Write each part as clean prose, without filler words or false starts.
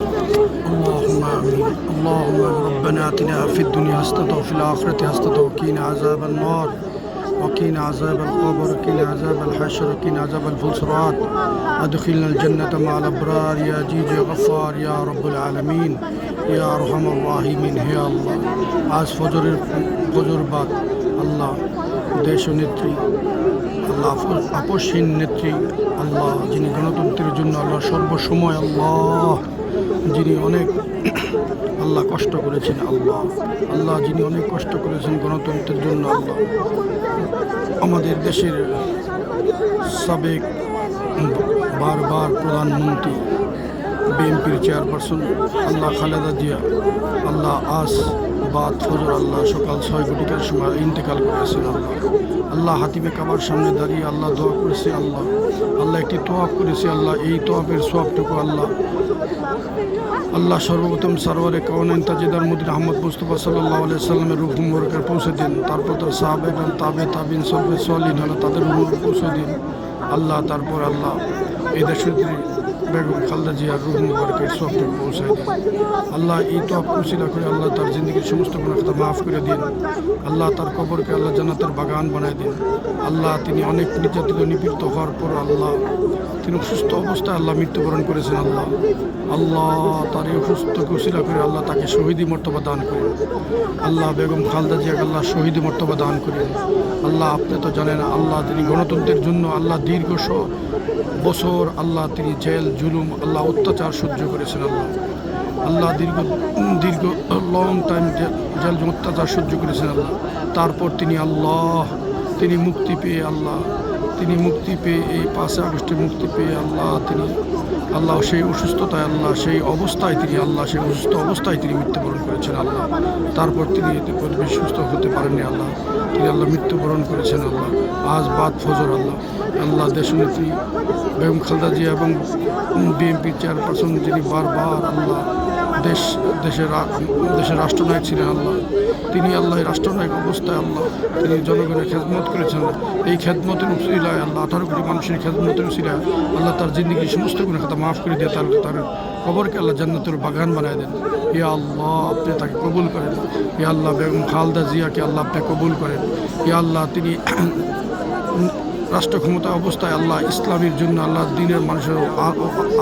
اللهم آمين. اللهم ربنا آتنا في الدنيا حسنة وفي الآخرة حسنة وقنا عذاب النار وقنا عذاب القبر وقنا عذاب الحشر وقنا عذاب الفلسرات أدخلنا الجنة مع الأبرار يا جيد يا غفار يا رب العالمين يا أرحم الراحمين. হে আল্লাহ, আজ ফজর বাদ আল্লাহ দেশ নেত্রী আল্লাহ আপসহীন নেত্রী আল্লাহ, যিনি গণতন্ত্রের জন্য আল্লাহ সর্বসময় আল্লাহ যিনি অনেক আল্লাহ কষ্ট করেছেন আল্লাহ যিনি অনেক কষ্ট করেছেন গণতন্ত্রের জন্য আল্লাহ, আমাদের দেশের সাবেক বারবার প্রধানমন্ত্রী বিএনপির চেয়ারপারসন আল্লাহ খালেদা জিয়া আল্লাহ আজ বাদ ফজর আল্লাহ সকাল 6 ঘটিকার সময় ইন্তেকাল করেছেন আল্লাহ হাতিবে কাবার সামনে দাঁড়িয়ে আল্লাহ দোয়া করেছে আল্লাহ একটি তোয়াব করেছে আল্লাহ, এই তোয়াবের সওয়াবটুকু আল্লাহ সর্বপ্রথম সারওয়ারে কাওনাইন তাজেদার মদিনা আহমদ মুস্তাফা সাল্লাল্লাহু আলাইহি সাল্লামের রূহ মুবারকে পৌঁছে দিন। তারপর তার সাহাবা এবং তাবিঈন সলফে সালিহিন তাদের রূহ পৌঁছে দিন আল্লাহ। তারপর আল্লাহ এই দেশের বেগম খালেদা জিয়ার রূহ মুবারকের সওয়াবটুকু পৌঁছায় দিন আল্লাহ। এই তোয়াব কুশিলা করে আল্লাহ তার জিন্দগির সমস্ত গুনাহ মাফ করে দিন আল্লাহ। তার কবরকে আল্লাহ জান্নাতের বাগান বানায় দিন আল্লাহ। তিনি অনেক নির্যাতিত নিপীড়িত হওয়ার পর আল্লাহ তিনি অসুস্থ অবস্থায় আল্লাহ মৃত্যুবরণ করেছেন আল্লাহ তার এই অসুস্থ কুশিলা করে আল্লাহ তাকে শহীদি মর্তবা দান করেন আল্লাহ। বেগম খালেদা জিয়াকে আল্লাহ শহীদি মর্তবা দান করেন আল্লাহ। আপনি তো জানেন আল্লাহ তিনি গণতন্ত্রের জন্য আল্লাহ দীর্ঘ বছর আল্লাহ তিনি জেল জুলুম আল্লাহ অত্যাচার সহ্য করেছেন আল্লাহ দীর্ঘ লং টাইম জেল অত্যাচার সহ্য করেছেন আল্লাহ। তারপর তিনি মুক্তি পেয়ে তিনি মুক্তি পেয়ে এই 5 আগস্টে মুক্তি পেয়ে আল্লাহ সেই অসুস্থতায় সেই অসুস্থ অবস্থায় তিনি মৃত্যুবরণ করেছেন আল্লাহ। তারপর তিনি সুস্থ হতে পারেননি তিনি মৃত্যুবরণ করেছেন আজ বাদ ফজর আল্লাহ দেশনেত্রী বেগম খালেদা জিয়া এবং বিএনপির চেয়ারপারসন যিনি বারবার দেশের রাষ্ট্রনায়ক ছিলেন তিনি রাষ্ট্রনায়ক অবস্থায় তিনি জনগণের খেদমত করেছেন। এই খেদমতের উসিলায় 18 কোটি মানুষের খেদমতের উসিলায় তার জিন্দগির সমস্ত গুনাহ মাফ করে দিয়ে তার কবরকে জান্নাতের বাগান বানায় দেন। হে আল্লাহ, আপনি তাকে কবুল করেন। হে আল্লাহ, বেগম খালেদা জিয়াকে আপনি কবুল করেন। হে আল্লাহ, তিনি রাষ্ট্র ক্ষমতা অবস্থায় ইসলামের জন্য দ্বীনের মানুষের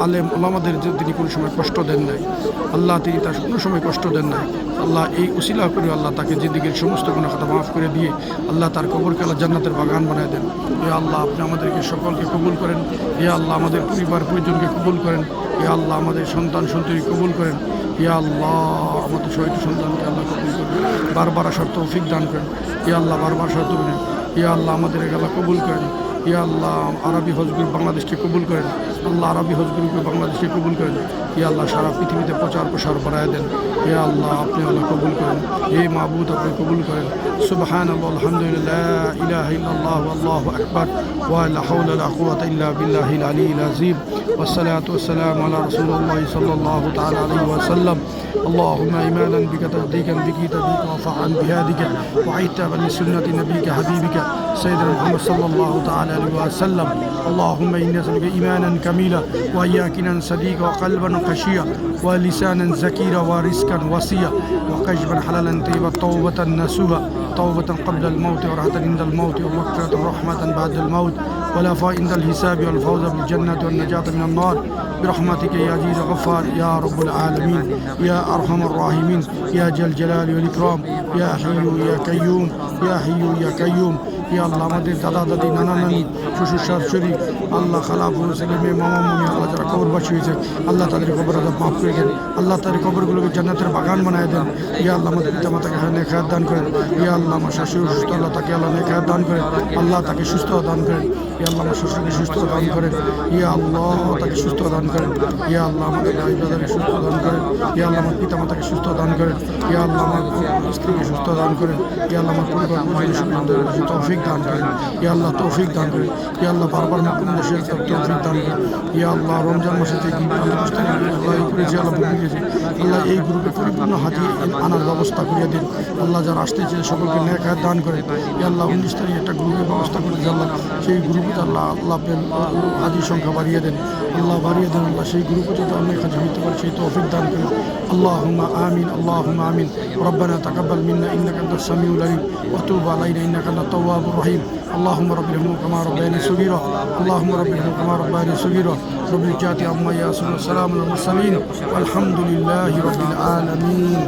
আলেম ওলামাদের তিনি কোনো সময় কষ্ট দেন নাই তিনি তার কোনো সময় কষ্ট দেন নাই এই উসিলা করে তাকে জিন্দিগির সমস্ত গুনাহ মাফ করে দিয়ে তার কবরকে জান্নাতের বাগান বানায় দেন। হে আল্লাহ, আপনি আমাদেরকে সকলকে কবুল করেন। হে আল্লাহ, আমাদের পরিবার পরিজনকে কবুল করেন। হে আল্লাহ, আমাদের সন্তান সন্ততি কবুল করেন। হে আল্লাহ, আমাদের শহীদ সন্তানকে কবুল করেন, বারবার আসার তৌফিক দান করেন। হে আল্লাহ, বারবার আসার তৌফিক দেন। ইয়া আল্লাহ, আমাদের এগুলা কবুল করেন। ইয়া আল্লাহ, আরবি হজ গ্রুপ বাংলাদেশকে কবুল করেন। আরবি হজ গ্রুপকে বাংলাদেশকে কবুল করেন। ইয়া আল্লাহ, সারা পৃথিবীতে প্রচার প্রসার বাড়ায় দেন। ইয়া আল্লাহ, আপনি কবুল করেন। হে মাহবুদ, আপনি কবুল করেন। সুবহানাল্লাহ, আলহামদুলিল্লাহ, ইলাহা ইল্লাল্লাহ, আল্লাহু আকবার, ওয়া লা হাওলা ওয়া লা কুওয়াতা ইল্লা বিল্লাহিল আলিয়্যিল আযীম। والصلاة والسلام على رسول الله صلى الله تعالى عليه وسلم. اللهم إيمانا بك تصديقا بك تديك وفعا بهادك وعتابا لسنة نبيك حبيبك سيدنا محمد صلى الله تعالى عليه وسلم. اللهم إنا نسألك إيمانا كميلا ويقينا صديقا وقلبا خشيا ولسانا ذكيرا ورزقا وصيا وقلبا حلالا طيبا توبة نسوها توبة قبل الموت ورحمة عند الموت ومغفرة ورحمة بعد الموت والعفو عند الحساب والفوز بالجنة والنجاة من النار برحمتك يا عزيز غفار يا رب العالمين يا أرحم الراحمين يا ذا الجلال والإكرام يا حي يا قيوم يا حي يا قيوم. ইয়া আল্লাহ, আমাদের দাদা দাদি নানা নানি শ্বশুর শাশুড়ি খালা ফুল ছেলে মেয়ে মামা মামি যারা কবরবাসী হয়েছে তাদের কবর মাফ করে দেন। তাদের কবরগুলোকে জান্নাতের বাগান বানায় দেন। ইয়া আল্লাহ, আমাদের পিতা মাতাকে নেখায়াত দান করেন। ইয়া আল্লাহ, আমার শাশুড়ি সুস্থ তাকে নেখায়াত দান করেন। তাকে সুস্থ দান করেন। ইয়া আল্লাহ, আমার শ্বশুরকে সুস্থ দান করেন। ইয়া আল্লাহ, তাকে সুস্থ দান করেন। ইয়া আল্লাহ, আমাদের ভাই ব্রাদারকে সুস্থ দান করেন। ইয়া আল্লাহ, আমার পিতা মাতাকে সুস্থ দান করেন। ইয়া আল্লাহ, আমার স্ত্রীকে সুস্থ দান করেন। ইয়া আল্লাহ, আমার পরিবার পরিজনকে তৌফিক তৌফিক দান করেন, ইয়া আল্লাহ তৌফিক দান করেন, ইয়া আল্লাহ বারবার নতুন দেশের তৌফিক দান করেন, ইয়া আল্লাহ রমজান মাসে থেকে আল্লাহ এই করেছি আল্লাহ বুঝে গেছি আল্লাহ এই গ্রুপে পরিপূর্ণ হাজি আনার ব্যবস্থা করিয়ে দিন আল্লাহ, যারা আসতেছে সকলকে নেক হায়াত দান করেন, ইয়া আল্লাহ 19 তারিখ একটা গ্রুপের ব্যবস্থা করে যে আল্লাহ সেই গ্রুপে আল্লাহ আল্লাহ হাজির সংখ্যা বাড়িয়ে দেন, আল্লাহ বাড়িয়ে দেন আল্লাহ, সেই গ্রুপে যাতে অনেক হাজি হইতে পারে সেই তৌফিক দান করেন। اللهم آمين اللهم آمين ربنا تقبل منا إنك أنت السميع العليم وتوب علينا إنك أنت التواب الرحيم اللهم رب ارحمهم كما ربياني صغيرا اللهم رب ارحمهم كما ربياني صغيرا رب الجات عما يصفون والسلام على المرسلين والحمد لله رب العالمين.